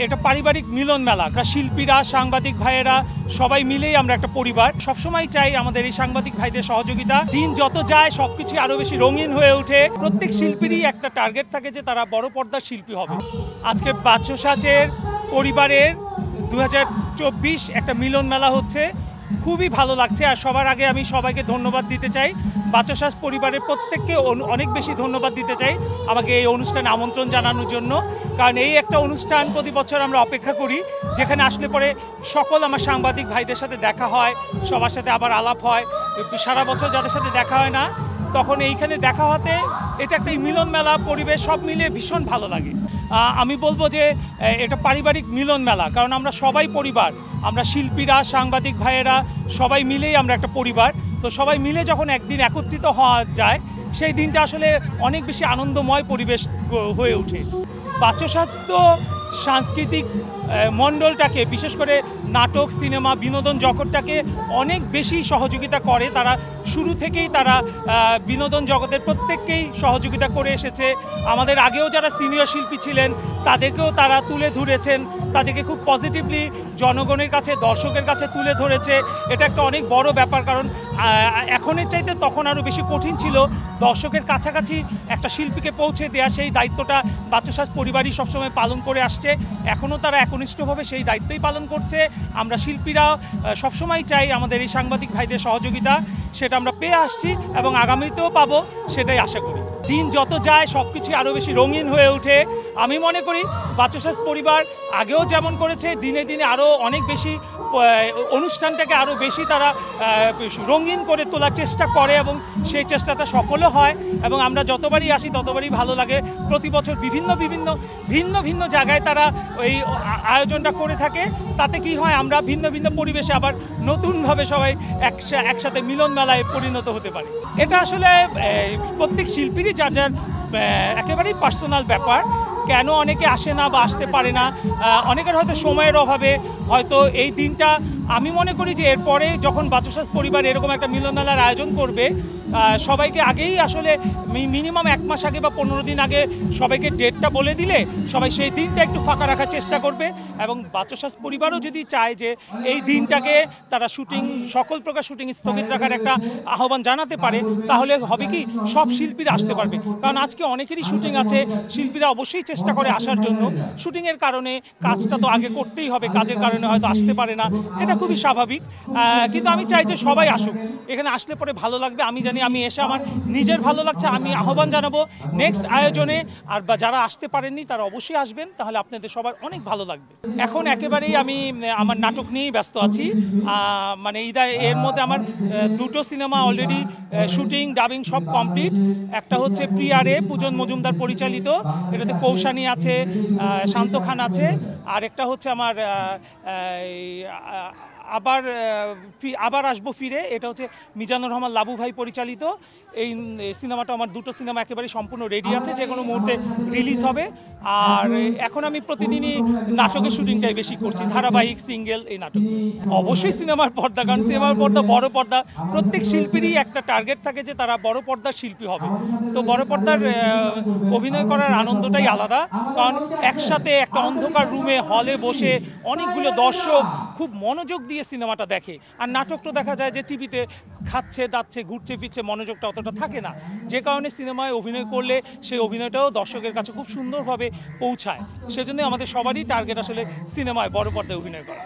এটা পারিবারিক মিলন মেলা। শিল্পীরা, সাংবাদিক ভাইয়েরা সবাই মিলেই আমরা একটা পরিবার। সবসময় চাই আমাদের এই সাংবাদিক ভাইদের সহযোগিতা। দিন যত যায় সবকিছু আরো বেশি রঙিন হয়ে ওঠে। প্রত্যেক শিল্পীরই একটা টার্গেট থাকে যে তারা বড় পর্দার শিল্পী হবে। আজকে বাচ্চসাজের পরিবারের 2024 একটা মিলন মেলা হচ্ছে, খুবই ভালো লাগছে। আর সবার আগে আমি সবাইকে ধন্যবাদ দিতে চাই। বাচ্চসাজ পরিবারের প্রত্যেককে অনেক বেশি ধন্যবাদ দিতে চাই আমাকে এই অনুষ্ঠানে আমন্ত্রণ জানানোর জন্য। কারণ এই একটা অনুষ্ঠান প্রতি বছর আমরা অপেক্ষা করি, যেখানে আসলে পরে সকল আমার সাংবাদিক ভাইদের সাথে দেখা হয়, সবার সাথে আবার আলাপ হয়। সারা বছর যাদের সাথে দেখা হয় না, তখন এইখানে দেখা হতে এটা একটা মিলন মেলা পরিবেশ, সব মিলিয়ে ভীষণ ভালো লাগে। আমি বলবো যে এটা পারিবারিক মিলন মেলা, কারণ আমরা সবাই পরিবার। আমরা শিল্পীরা, সাংবাদিক ভাইয়েরা সবাই মিলেই আমরা একটা পরিবার। তো সবাই মিলে যখন একদিন একত্রিত হওয়া যায়, সেই দিনটা আসলে অনেক বেশি আনন্দময় পরিবেশ হয়ে ওঠে। বাচ্চসাজ তো সাংস্কৃতিক মণ্ডলটাকে, বিশেষ করে নাটক, সিনেমা, বিনোদন জগৎটাকে অনেক বেশি সহযোগিতা করে। তারা শুরু থেকেই তারা বিনোদন জগতের প্রত্যেককেই সহযোগিতা করে এসেছে। আমাদের আগেও যারা সিনিয়র শিল্পী ছিলেন তাদেরকেও তারা তুলে ধরেছেন, তাদেরকে খুব পজিটিভলি জনগণের কাছে, দর্শকের কাছে তুলে ধরেছে। এটা একটা অনেক বড় ব্যাপার, কারণ এখনের চাইতে তখন আরও বেশি কঠিন ছিল দর্শকের কাছাকাছি একটা শিল্পীকে পৌঁছে দেওয়া। সেই দায়িত্বটা বাচ্চসাজ পরিবারই সবসময় পালন করে আসছে, এখনও তারা একনিষ্ঠভাবে সেই দায়িত্বই পালন করছে। আমরা শিল্পীরা সবসময় চাই আমাদের এই সাংবাদিক ভাইদের সহযোগিতা, সেটা আমরা পেয়ে আসছি এবং আগামীতেও পাবো, সেটাই আশা করি। দিন যত যায় সবকিছু আরও বেশি রঙিন হয়ে ওঠে। আমি মনে করি বাচ্চসাজ পরিবার আগেও যেমন করেছে, দিনে দিনে আরও অনেক বেশি অনুষ্ঠানটাকে আরও বেশি তারা রঙিন করে তোলার চেষ্টা করে এবং সেই চেষ্টাটা সফলও হয়। এবং আমরা যতবারই আসি ততবারই ভালো লাগে। প্রতি বছর ভিন্ন ভিন্ন জায়গায় তারা এই আয়োজনটা করে থাকে। তাতে কি হয়, আমরা ভিন্ন ভিন্ন পরিবেশে আবার নতুনভাবে সবাই একসাথে মিলন মেলায় পরিণত হতে পারে। এটা আসলে প্রত্যেক শিল্পীরই যার যার একেবারেই পার্সোনাল ব্যাপার। কেন অনেকে আসে না বা আসতে পারে না, অনেকের হয়তো সময়ের অভাবে হয়তো এই দিনটা। আমি মনে করি যে এরপরে যখন বাচ্চসাজ পরিবার এরকম একটা মিলন মেলার আয়োজন করবে, সবাইকে আগেই আসলে মিনিমাম 1 মাস আগে বা 15 দিন আগে সবাইকে ডেটটা বলে দিলে সবাই সেই দিনটা একটু ফাঁকা রাখার চেষ্টা করবে। এবং বাচ্চসাজ পরিবারও যদি চায় যে এই দিনটাকে তারা সকল প্রকার শুটিং স্থগিত রাখার একটা আহ্বান জানাতে পারে, তাহলে হবে কি সব শিল্পীরা আসতে পারবে। কারণ আজকে অনেকেরই শুটিং আছে, শিল্পীরা অবশ্যই চেষ্টা করে আসার জন্য। শুটিংয়ের কারণে কাজটা তো আগে করতেই হবে, কাজের কারণে হয়তো আসতে পারে না, এটা খুবই স্বাভাবিক। কিন্তু আমি চাই যে সবাই আসুক, এখানে আসলে পরে ভালো লাগবে। আমি জানি, আমি এসে আমার নিজের ভালো লাগছে। আমি আহ্বান জানাবো নেক্সট আয়োজনে, আর বা যারা আসতে পারেননি তারা অবশ্যই আসবেন, তাহলে আপনাদের সবার অনেক ভালো লাগবে। এখন একেবারেই আমি আমার নাটক নিয়েই ব্যস্ত আছি। মানে এর মধ্যে আমার 2টো সিনেমা অলরেডি শুটিং, ডাবিং সব কমপ্লিট। একটা হচ্ছে প্রিয়ারে, পূজন মজুমদার পরিচালিত, এটাতে কৌশানী আছে, শান্ত খান আছে। আর একটা হচ্ছে আমার আবার আসবো ফিরে, এটা হচ্ছে মিজানুর রহমান লাবু ভাই পরিচালিত। এই সিনেমাটা, আমার 2টো সিনেমা একেবারে সম্পূর্ণ রেডি আছে, যে কোনো মুহূর্তে রিলিজ হবে। আর এখন আমি প্রতিদিনই নাটকের শুটিংটাই বেশি করছি, ধারাবাহিক, সিঙ্গেল, এই নাটক। অবশ্যই সিনেমার পর্দা, কারণ সিনেমার পর্দা বড় পর্দা। প্রত্যেক শিল্পীরই একটা টার্গেট থাকে যে তারা বড় পর্দার শিল্পী হবে। তো বড় পর্দার অভিনয় করার আনন্দটাই আলাদা, কারণ একসাথে একটা অন্ধকার রুমে হলে বসে অনেকগুলো দর্শক খুব মনোযোগ দিয়ে সিনেমাটা দেখে। আর নাটক তো দেখা যায় যে টিভিতে খাচ্ছে দাচ্ছে, ঘুরছে ফিরছে, মনোযোগটা অতটা থাকে না। যে কারণে সিনেমায় অভিনয় করলে সেই অভিনয়টাও দর্শকের কাছে খুব সুন্দরভাবে পৌঁছায়। সেজন্য আমাদের সবারই টার্গেট আসলে সিনেমায় বড় পর্দায় অভিনয় করা।